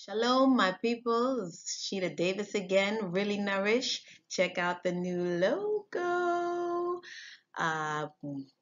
Shalom, my people. It's Sheila Davis again. Really Nourish. Check out the new logo. Uh,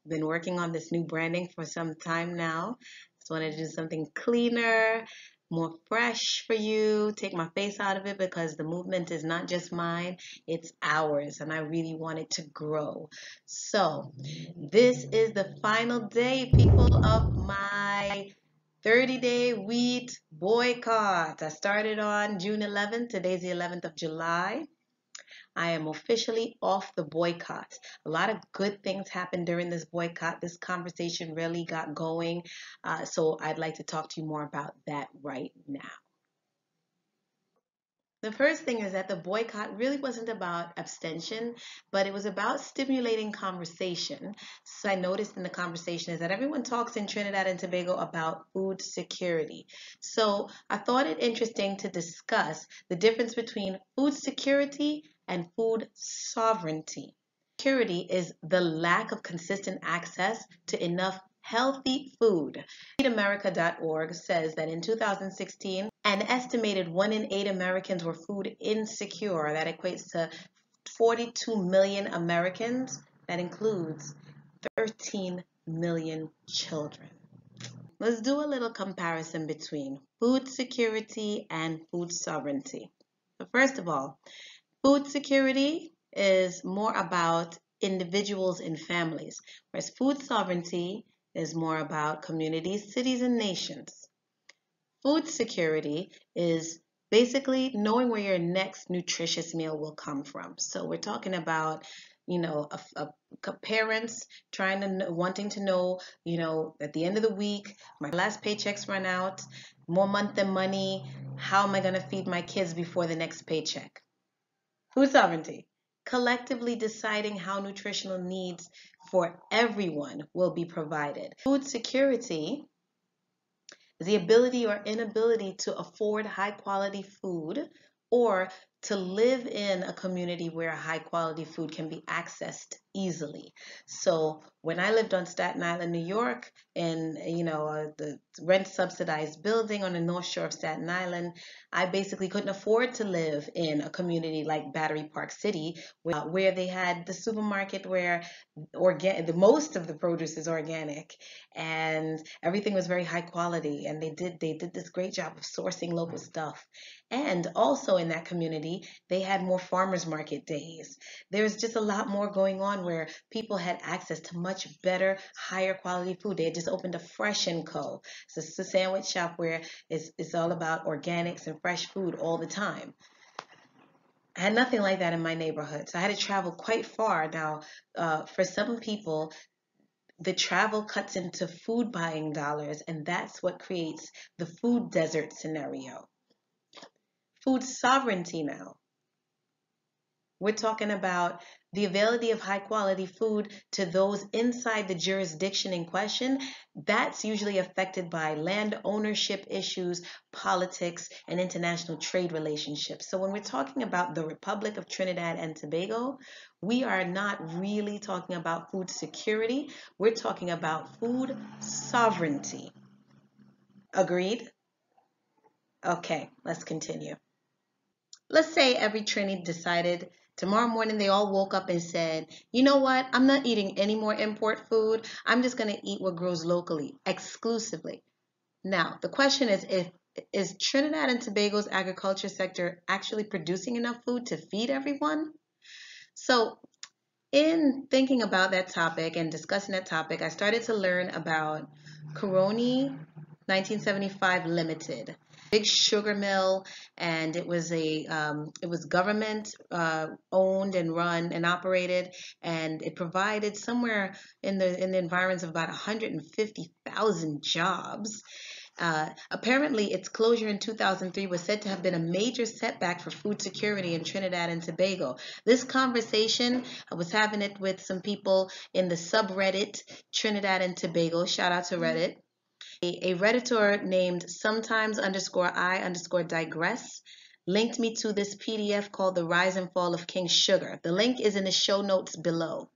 been working on this new branding for some time now. Just wanted to do something cleaner, more fresh for you. Take my face out of it because the movement is not just mine, it's ours, and I really want it to grow. So, this is the final day, people, of my 30-day wheat boycott. I started on June 11th. Today's the 11th of July. I am officially off the boycott. A lot of good things happened during this boycott. This conversation really got going. So I'd like to talk to you more about that right now. The first thing is that the boycott really wasn't about abstention, but it was about stimulating conversation. So I noticed in the conversation is that everyone talks in Trinidad and Tobago about food security. So I thought it interesting to discuss the difference between food security and food sovereignty. Security is the lack of consistent access to enough healthy food. FeedAmerica.org says that in 2016, an estimated 1 in 8 Americans were food insecure. That equates to 42 million Americans. That includes 13 million children. Let's do a little comparison between food security and food sovereignty. So first of all, food security is more about individuals and families, whereas food sovereignty is more about communities, cities, and nations. Food security is basically knowing where your next nutritious meal will come from. So we're talking about, parents trying to wanting to know, at the end of the week, my last paychecks run out, more month than money. How am I going to feed my kids before the next paycheck? Food sovereignty, collectively deciding how nutritional needs for everyone will be provided. Food security is the ability or inability to afford high quality food or to live in a community where high quality food can be accessed easily. So when I lived on Staten Island, New York, in the rent subsidized building on the North Shore of Staten Island, I basically couldn't afford to live in a community like Battery Park City, where they had the supermarket where the most of the produce is organic and everything was very high quality, and they did this great job of sourcing local stuff. And also in that community, they had more farmers market days. There's just a lot more going on where people had access to much better, higher quality food. They had just opened a Fresh and Co. So it's a sandwich shop where it's all about organics and fresh food all the time. I had nothing like that in my neighborhood, so I had to travel quite far. Now, for some people, the travel cuts into food buying dollars, and that's what creates the food desert scenario. Food sovereignty now. We're talking about the availability of high quality food to those inside the jurisdiction in question. That's usually affected by land ownership issues, politics, and international trade relationships. So when we're talking about the Republic of Trinidad and Tobago, we are not really talking about food security. We're talking about food sovereignty. Agreed? Okay, let's continue. Let's say every Trini decided tomorrow morning they all woke up and said, you know what, I'm not eating any more import food. I'm just going to eat what grows locally exclusively. Now, the question is Trinidad and Tobago's agriculture sector actually producing enough food to feed everyone? So in thinking about that topic and discussing that topic, I started to learn about Coroni 1975 Limited, big sugar mill, and it was government owned and run and operated, and it provided somewhere in the environs of about 150,000 jobs. Apparently, its closure in 2003 was said to have been a major setback for food security in Trinidad and Tobago. This conversation, I was having it with some people in the subreddit Trinidad and Tobago. Shout out to Reddit. A Redditor named sometimes_I_digress linked me to this PDF called The Rise and Fall of King Sugar. The link is in the show notes below.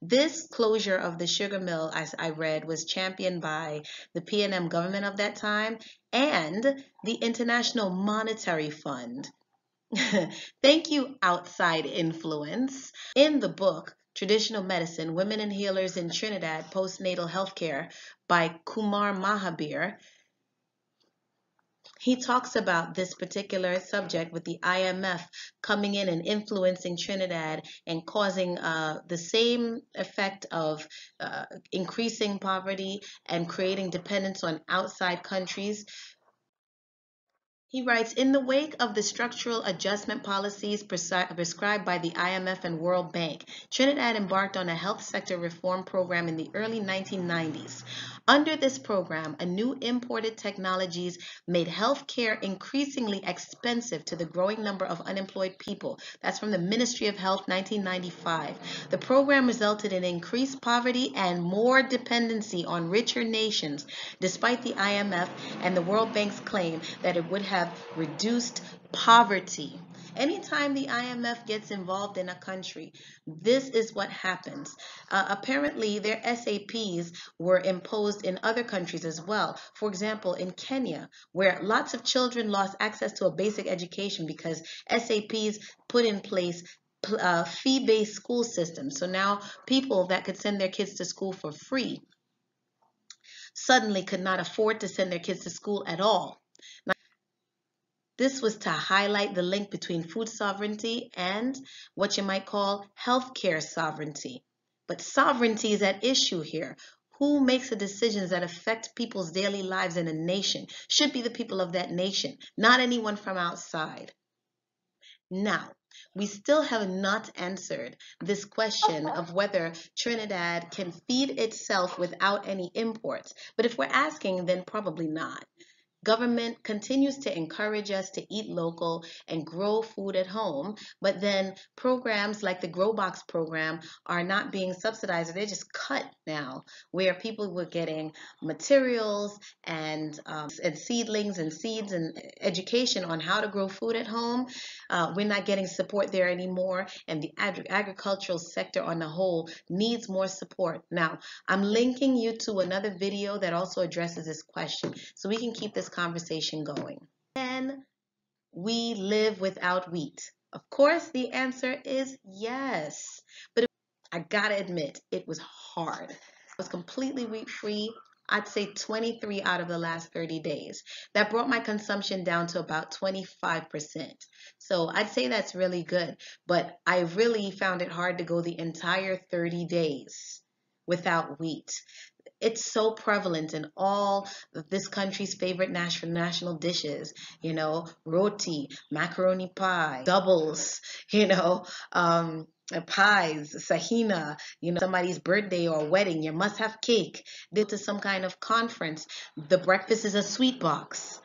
This closure of the sugar mill, as I read, was championed by the PNM government of that time and the International Monetary Fund. Thank you, outside influence. In the book, Traditional Medicine, Women and Healers in Trinidad, Postnatal Healthcare by Kumar Mahabir, he talks about this particular subject with the IMF coming in and influencing Trinidad and causing the same effect of increasing poverty and creating dependence on outside countries. He writes, in the wake of the structural adjustment policies prescribed by the IMF and World Bank, Trinidad embarked on a health sector reform program in the early 1990s. Under this program, a new imported technologies made healthcare increasingly expensive to the growing number of unemployed people. That's from the Ministry of Health, 1995. The program resulted in increased poverty and more dependency on richer nations, despite the IMF and the World Bank's claim that it would have reduced poverty. Anytime the IMF gets involved in a country, this is what happens. Apparently, their SAPs were imposed in other countries as well. For example, in Kenya, where lots of children lost access to a basic education because SAPs put in place fee-based school systems. So now people that could send their kids to school for free suddenly could not afford to send their kids to school at all. This was to highlight the link between food sovereignty and what you might call healthcare sovereignty. But sovereignty is at issue here. Who makes the decisions that affect people's daily lives in a nation should be the people of that nation, not anyone from outside. Now, we still have not answered this question of whether Trinidad can feed itself without any imports. But if we're asking, then probably not. Government continues to encourage us to eat local and grow food at home, but then programs like the Grow Box program are not being subsidized. They're just cut now, where people were getting materials and seedlings and seeds and education on how to grow food at home. We're not getting support there anymore, and the agricultural sector on the whole needs more support. Now, I'm linking you to another video that also addresses this question, so we can keep this conversation going. Can we live without wheat? Of course, the answer is yes. But I gotta admit, it was hard. I was completely wheat-free. I'd say 23 out of the last 30 days. That brought my consumption down to about 25%. So I'd say that's really good. But I really found it hard to go the entire 30 days without wheat. It's so prevalent in all of this country's favorite national dishes, roti, macaroni pie, doubles, pies, sahina, somebody's birthday or wedding, you must have cake. Go to some kind of conference, the breakfast is a sweet box.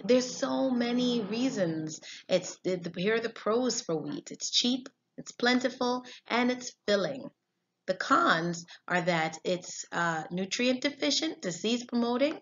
There's so many reasons. Here are the pros for wheat. It's cheap, it's plentiful, and it's filling. The cons are that it's nutrient deficient, disease promoting,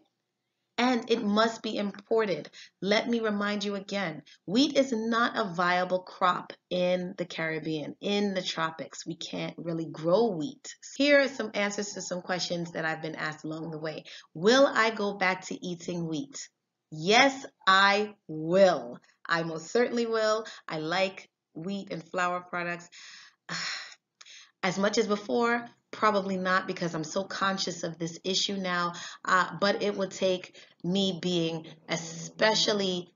and it must be imported. Let me remind you again, wheat is not a viable crop in the Caribbean, in the tropics. We can't really grow wheat. Here are some answers to some questions that I've been asked along the way. Will I go back to eating wheat? Yes, I will. I most certainly will. I like wheat and flour products. As much as before, probably not, because I'm so conscious of this issue now, but it would take me being especially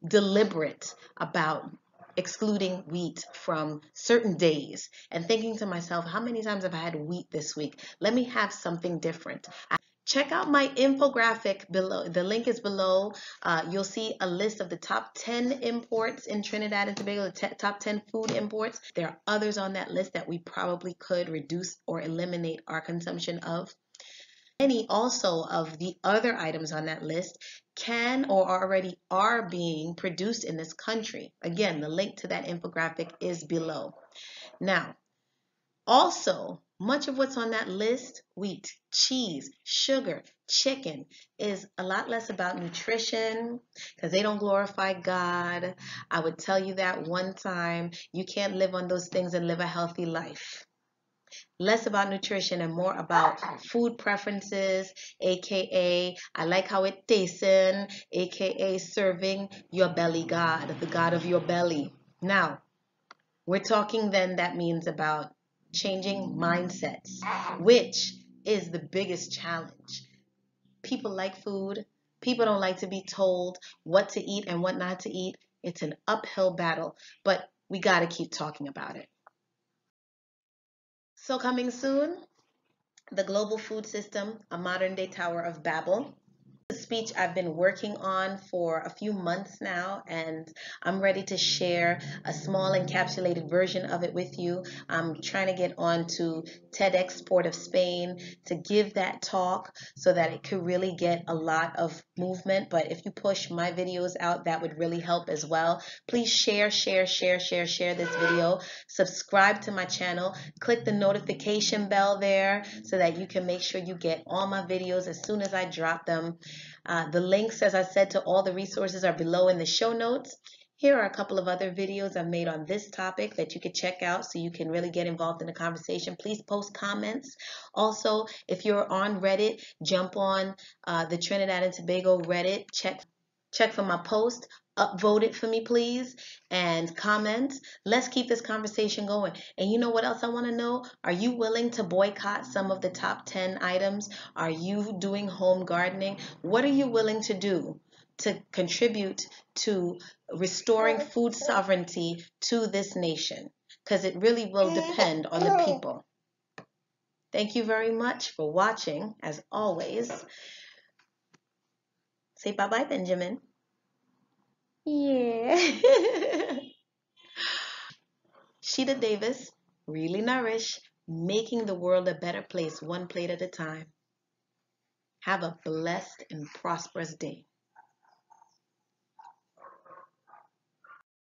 deliberate about excluding wheat from certain days and thinking to myself, how many times have I had wheat this week? Let me have something different. Check out my infographic below. The link is below. You'll see a list of the top 10 imports in Trinidad and Tobago, the top 10 food imports. There are others on that list that we probably could reduce or eliminate our consumption of. Many also of the other items on that list can or already are being produced in this country. Again, the link to that infographic is below. Now, also, much of what's on that list, wheat, cheese, sugar, chicken, is a lot less about nutrition because they don't glorify God. I would tell you that one time, you can't live on those things and live a healthy life. less about nutrition and more about food preferences, aka I like how it tastes, aka serving your belly God, the God of your belly. Now, we're talking then that means about changing mindsets, which is the biggest challenge. People like food. People don't like to be told what to eat and what not to eat. It's an uphill battle, but we got to keep talking about it. So, coming soon, the global food system, a modern day Tower of Babel. A speech I've been working on for a few months now, and I'm ready to share a small encapsulated version of it with you. I'm trying to get on to TEDx Port of Spain to give that talk so that it could really get a lot of movement. But if you push my videos out, that would really help as well. Please share this video. Subscribe to my channel. Click the notification bell there so that you can make sure you get all my videos as soon as I drop them. The links, as I said, to all the resources are below in the show notes. Here are a couple of other videos I've made on this topic that you could check out so you can really get involved in the conversation. Please post comments. Also, if you're on Reddit, jump on the Trinidad and Tobago Reddit. Check for my post. Upvote it for me, please, and comment. Let's keep this conversation going. And you know what else I want to know? Are you willing to boycott some of the top 10 items? Are you doing home gardening? What are you willing to do to contribute to restoring food sovereignty to this nation? Because it really will depend on the people. Thank you very much for watching, as always. Say bye-bye, Benjamin. Yeah. Sheeta Davis, really Nourish, making the world a better place one plate at a time. Have a blessed and prosperous day.